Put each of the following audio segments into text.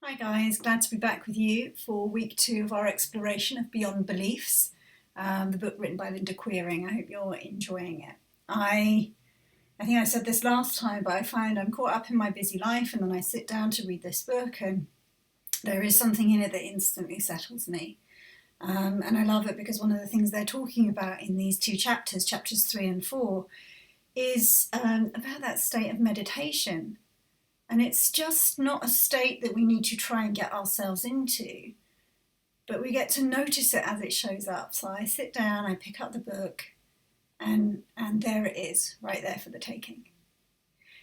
Hi guys, glad to be back with you for week 2 of our exploration of Beyond Beliefs, the book written by Linda Queering. I hope you're enjoying it. I think I said this last time, but I find I'm caught up in my busy life and then I sit down to read this book and there is something in it that instantly settles me. And I love it because one of the things they're talking about in these 2 chapters, chapters 3 and 4, is about that state of meditation. And it's just not a state that we need to try and get ourselves into, but we get to notice it as it shows up. So I sit down, I pick up the book, and there it is, right there for the taking.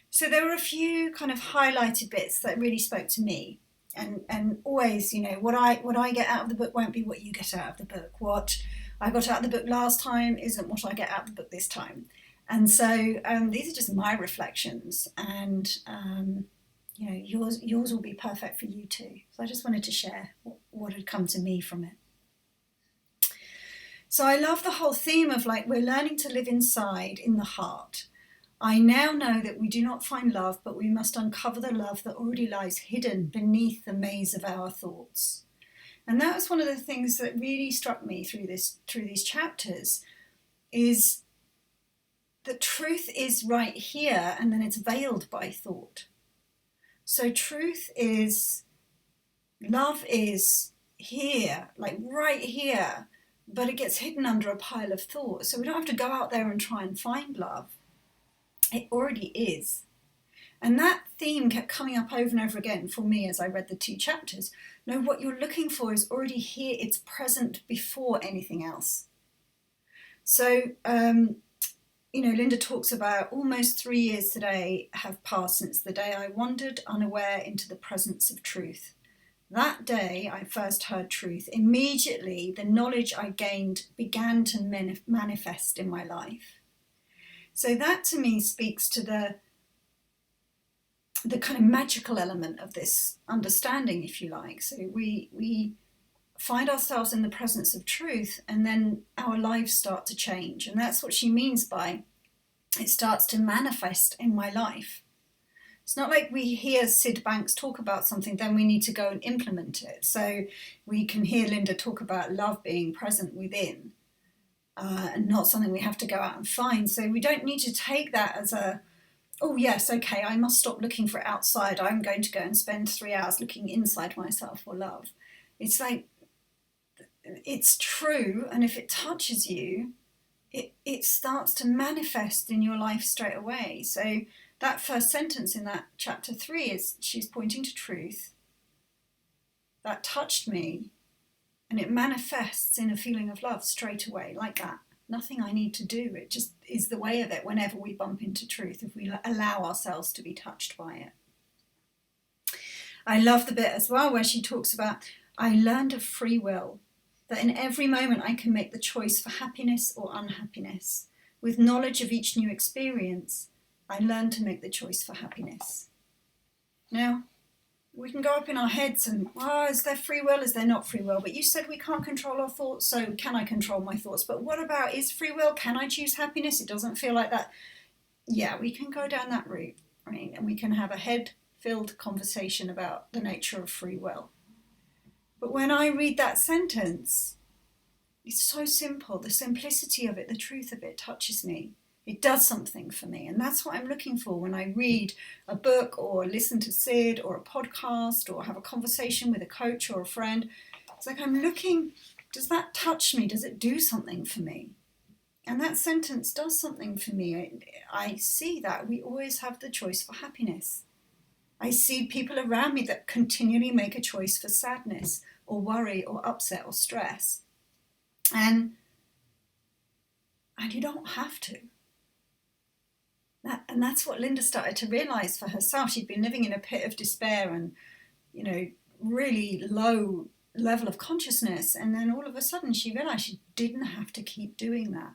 So there were a few kind of highlighted bits that really spoke to me. And always, what I get out of the book won't be what you get out of the book. What I got out of the book last time isn't what I get out of the book this time. And so these are just my reflections, and yours will be perfect for you too. So I just wanted to share what had come to me from it. So I love the whole theme of we're learning to live inside, in the heart. I now know that we do not find love, but we must uncover the love that already lies hidden beneath the maze of our thoughts. And that was one of the things that really struck me through these chapters, is the truth is right here, and then it's veiled by thought. So truth is, love is here, right here, but it gets hidden under a pile of thought. So we don't have to go out there and try and find love. It already is. And that theme kept coming up over and over again for me as I read the 2 chapters. No, what you're looking for is already here. It's present before anything else. So, Linda talks about almost 3 years today have passed since the day I wandered unaware into the presence of truth. That day I first heard truth. Immediately the knowledge I gained began to manifest in my life. So that to me speaks to the kind of magical element of this understanding, if you like. So we find ourselves in the presence of truth, and then our lives start to change. And that's what she means by it starts to manifest in my life. It's not like we hear Sid Banks talk about something, then we need to go and implement it. So we can hear Linda talk about love being present within, and not something we have to go out and find. So we don't need to take that as oh yes, okay, I must stop looking for it outside. I'm going to go and spend 3 hours looking inside myself for love. It's it's true, and if it touches you, it starts to manifest in your life straight away. So that first sentence in that chapter 3 is she's pointing to truth. That touched me, and it manifests in a feeling of love straight away, like that. Nothing I need to do. It just is the way of it whenever we bump into truth, if we allow ourselves to be touched by it. I love the bit as well where she talks about, I learned of free will, that in every moment I can make the choice for happiness or unhappiness. With knowledge of each new experience, I learned to make the choice for happiness. Now, we can go up in our heads and, is there free will? Is there not free will? But you said we can't control our thoughts, so can I control my thoughts? But what about, is free will? Can I choose happiness? It doesn't feel like that. Yeah, we can go down that route, right? And we can have a head-filled conversation about the nature of free will. But when I read that sentence, it's so simple. The simplicity of it, the truth of it touches me. It does something for me. And that's what I'm looking for when I read a book or listen to Sid or a podcast or have a conversation with a coach or a friend. It's like I'm looking, does that touch me? Does it do something for me? And that sentence does something for me. I see that we always have the choice for happiness. I see people around me that continually make a choice for sadness or worry or upset or stress. And you don't have to. And that's what Linda started to realise for herself. She'd been living in a pit of despair and, really low level of consciousness. And then all of a sudden she realised she didn't have to keep doing that.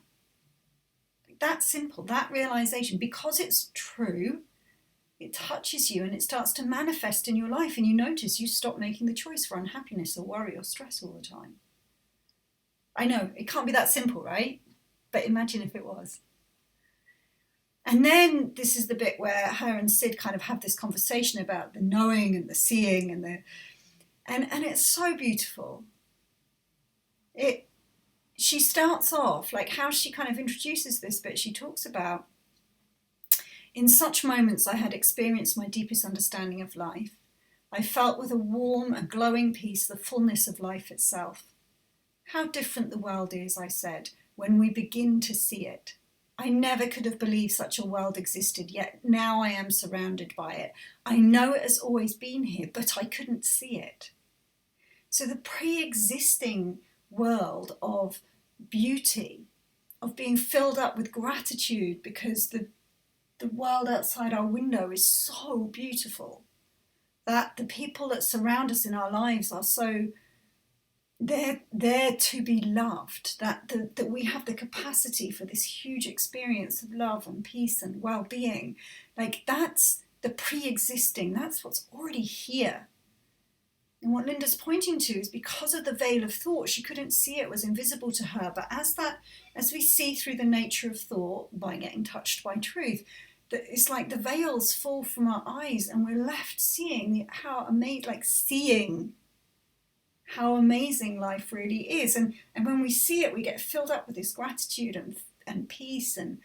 That simple, that realisation, because it's true, it touches you and it starts to manifest in your life, and you notice you stop making the choice for unhappiness or worry or stress all the time. I know, it can't be that simple, right? But imagine if it was. And then this is the bit where her and Sid kind of have this conversation about the knowing and the seeing and And it's so beautiful. She starts off, like how she kind of introduces this bit, she talks about, in such moments I had experienced my deepest understanding of life. I felt with a warm and glowing peace the fullness of life itself. How different the world is, I said, when we begin to see it. I never could have believed such a world existed, yet now I am surrounded by it. I know it has always been here, but I couldn't see it. So the pre-existing world of beauty, of being filled up with gratitude because the world outside our window is so beautiful, that the people that surround us in our lives are so, they're there to be loved, that we have the capacity for this huge experience of love and peace and well-being. Like, that's the pre-existing, that's what's already here. And what Linda's pointing to is because of the veil of thought, she couldn't see it, was invisible to her. But as we see through the nature of thought by getting touched by truth, that it's like the veils fall from our eyes and we're left seeing how amazing life really is. And when we see it, we get filled up with this gratitude and peace and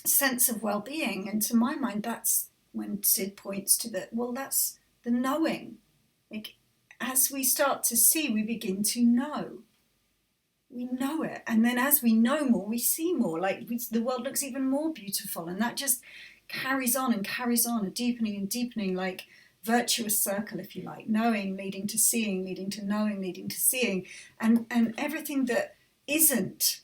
sense of well-being. And to my mind, that's when Sid points to that's the knowing. Like, as we start to see, we begin to know. We know it. And then as we know more, we see more. Like, the world looks even more beautiful. And that just carries on and carries on, a deepening and deepening, like virtuous circle, if you like. Knowing leading to seeing, leading to knowing, leading to seeing. And everything that isn't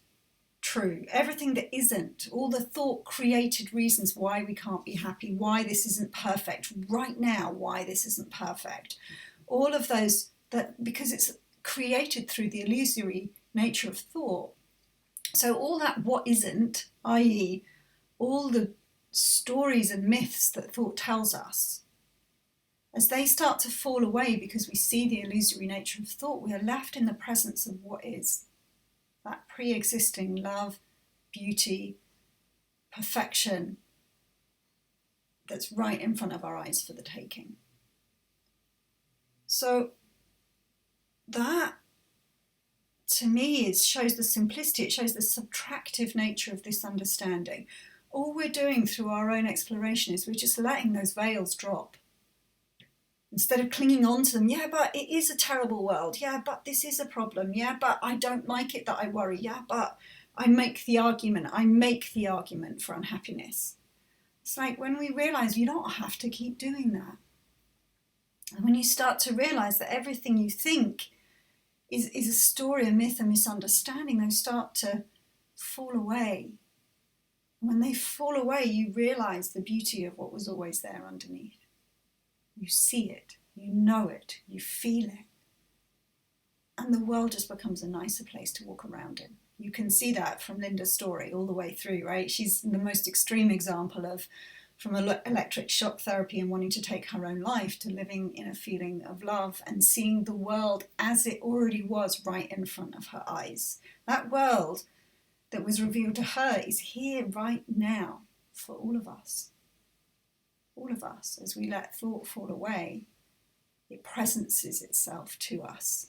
true, everything that isn't, all the thought created reasons why we can't be happy, why this isn't perfect right now, why this isn't perfect, all of those, that because it's created through the illusory nature of thought. So all that what isn't, i.e. all the stories and myths that thought tells us, as they start to fall away because we see the illusory nature of thought, we are left in the presence of what is. That pre-existing love, beauty, perfection that's right in front of our eyes for the taking. So that, to me, shows the simplicity, it shows the subtractive nature of this understanding. All we're doing through our own exploration is we're just letting those veils drop. Instead of clinging on to them, yeah, but it is a terrible world. Yeah, but this is a problem. Yeah, but I don't like it that I worry. Yeah, but I make the argument for unhappiness. It's like when we realize you don't have to keep doing that. And when you start to realize that everything you think is a story, a myth, a misunderstanding, those start to fall away. When they fall away, you realize the beauty of what was always there underneath. You see it, you know it, you feel it. And the world just becomes a nicer place to walk around in. You can see that from Linda's story all the way through, right? She's the most extreme example of from electric shock therapy and wanting to take her own life to living in a feeling of love and seeing the world as it already was right in front of her eyes. That world that was revealed to her is here right now for all of us. All of us, as we let thought fall away, it presences itself to us.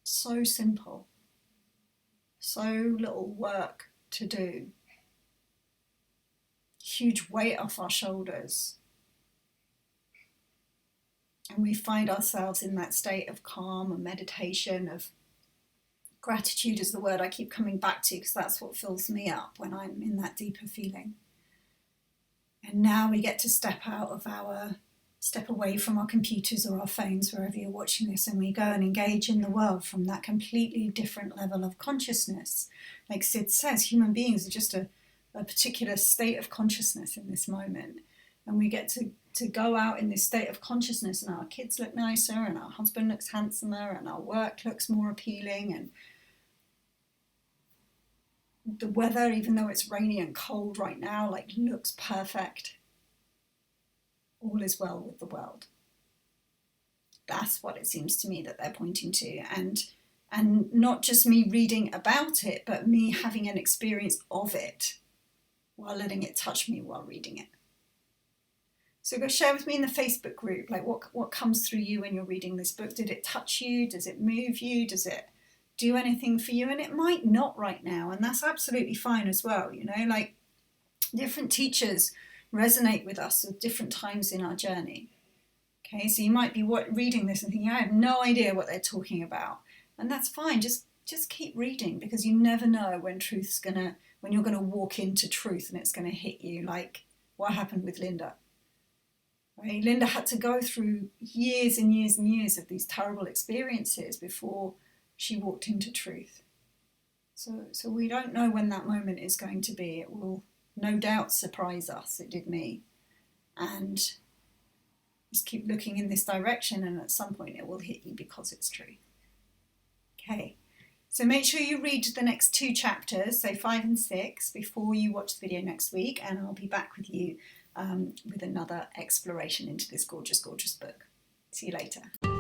So simple. So little work to do. Huge weight off our shoulders. And we find ourselves in that state of calm and meditation, of gratitude is the word I keep coming back to because that's what fills me up when I'm in that deeper feeling. And now we get to step away from our computers or our phones, wherever you're watching this, and we go and engage in the world from that completely different level of consciousness. Like Sid says, human beings are just a particular state of consciousness in this moment. And we get to go out in this state of consciousness, and our kids look nicer, and our husband looks handsomer, and our work looks more appealing, and the weather, even though it's rainy and cold right now, like looks perfect. All is well with the world. That's what it seems to me that they're pointing to. And not just me reading about it, but me having an experience of it while letting it touch me while reading it. So go share with me in the Facebook group, like what comes through you when you're reading this book. Did it touch you? Does it move you? Does it do anything for you? And it might not right now, and that's absolutely fine as well. Like different teachers resonate with us at different times in our journey. Okay, so you might be reading this and thinking, I have no idea what they're talking about, and that's fine. Just keep reading, because you never know when you're gonna walk into truth and it's gonna hit you, like what happened with Linda. Right? Linda had to go through years and years and years of these terrible experiences before she walked into truth. So we don't know when that moment is going to be. It will no doubt surprise us. It did me. And just keep looking in this direction, and at some point it will hit you because it's true. Okay, so make sure you read the next 2 chapters, so 5 and 6, before you watch the video next week, and I'll be back with you with another exploration into this gorgeous, gorgeous book. See you later.